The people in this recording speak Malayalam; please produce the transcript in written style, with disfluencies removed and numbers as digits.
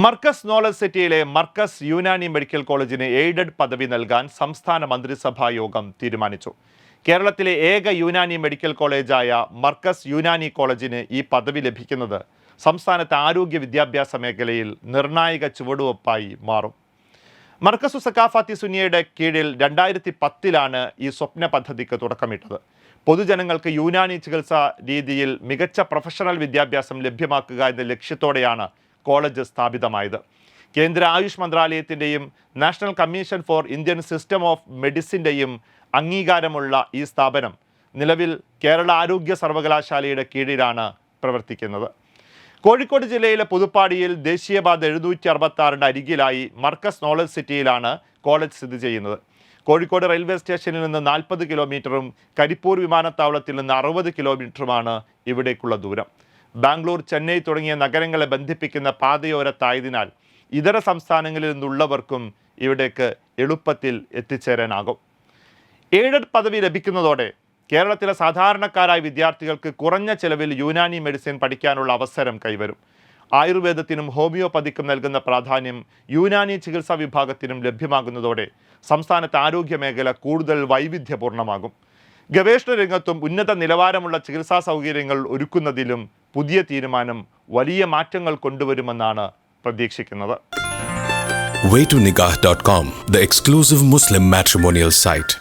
മർക്കസ് നോളജ് സിറ്റിയിലെ മർക്കസ് യുനാനി മെഡിക്കൽ കോളേജിന് എയ്ഡഡ് പദവി നൽകാൻ സംസ്ഥാന മന്ത്രിസഭാ യോഗം തീരുമാനിച്ചു. കേരളത്തിലെ ഏക യുനാനി മെഡിക്കൽ കോളേജായ മർക്കസ് യുനാനി കോളേജിന് ഈ പദവി ലഭിക്കുന്നത് സംസ്ഥാനത്തെ ആരോഗ്യ വിദ്യാഭ്യാസ മേഖലയിൽ നിർണായക ചുവടുവെപ്പായി മാറും. മർക്കസു സക്കാഫാത്തി സുന്നിയയുടെ കീഴിൽ 2010 ഈ സ്വപ്ന പദ്ധതിക്ക് തുടക്കമിട്ടത്. പൊതുജനങ്ങൾക്ക് യുനാനി ചികിത്സാ രീതിയിൽ മികച്ച പ്രൊഫഷണൽ വിദ്യാഭ്യാസം ലഭ്യമാക്കുക എന്ന ലക്ഷ്യത്തോടെയാണ് കോളേജ് സ്ഥാപിതമായത്. കേന്ദ്ര ആയുഷ് മന്ത്രാലയത്തിൻ്റെയും National Commission for Indian System of മെഡിസിൻ്റെയും അംഗീകാരമുള്ള ഈ സ്ഥാപനം നിലവിൽ കേരള ആരോഗ്യ സർവകലാശാലയുടെ കീഴിലാണ് പ്രവർത്തിക്കുന്നത്. കോഴിക്കോട് ജില്ലയിലെ പുതുപ്പാടിയിൽ ദേശീയപാത 766 അരികിലായി മർക്കസ് നോളജ് സിറ്റിയിലാണ് കോളേജ് സ്ഥിതി ചെയ്യുന്നത്. കോഴിക്കോട് റെയിൽവേ സ്റ്റേഷനിൽ നിന്ന് 40 കിലോമീറ്ററും കരിപ്പൂർ വിമാനത്താവളത്തിൽ നിന്ന് 60 കിലോമീറ്ററുമാണ് ഇവിടേക്കുള്ള ദൂരം. ബാംഗ്ലൂർ, ചെന്നൈ തുടങ്ങിയ നഗരങ്ങളെ ബന്ധിപ്പിക്കുന്ന പാതയോരത്തായതിനാൽ ഇതര സംസ്ഥാനങ്ങളിൽ നിന്നുള്ളവർക്കും ഇവിടേക്ക് എളുപ്പത്തിൽ എത്തിച്ചേരാനാകും. എയ്ഡഡ് പദവി ലഭിക്കുന്നതോടെ കേരളത്തിലെ സാധാരണക്കാരായ വിദ്യാർത്ഥികൾക്ക് കുറഞ്ഞ ചെലവിൽ യുനാനി മെഡിസിൻ പഠിക്കാനുള്ള അവസരം കൈവരും. ആയുർവേദത്തിനും ഹോമിയോപ്പതിക്കും നൽകുന്ന പ്രാധാന്യം യുനാനി ചികിത്സാ വിഭാഗത്തിനും ലഭ്യമാകുന്നതോടെ സംസ്ഥാനത്തെ ആരോഗ്യ മേഖല കൂടുതൽ വൈവിധ്യപൂർണ്ണമാകും. ഗവേഷണ രംഗത്തും ഉന്നത നിലവാരമുള്ള ചികിത്സാ സൗകര്യങ്ങൾ ഒരുക്കുന്നതിലും പുതിയ തീരുമാനം വലിയ മാറ്റങ്ങൾ കൊണ്ടുവരുമെന്നാണ് പ്രതീക്ഷിക്കുന്നത്. Way2Nikah.com, the exclusive Muslim matrimonial site.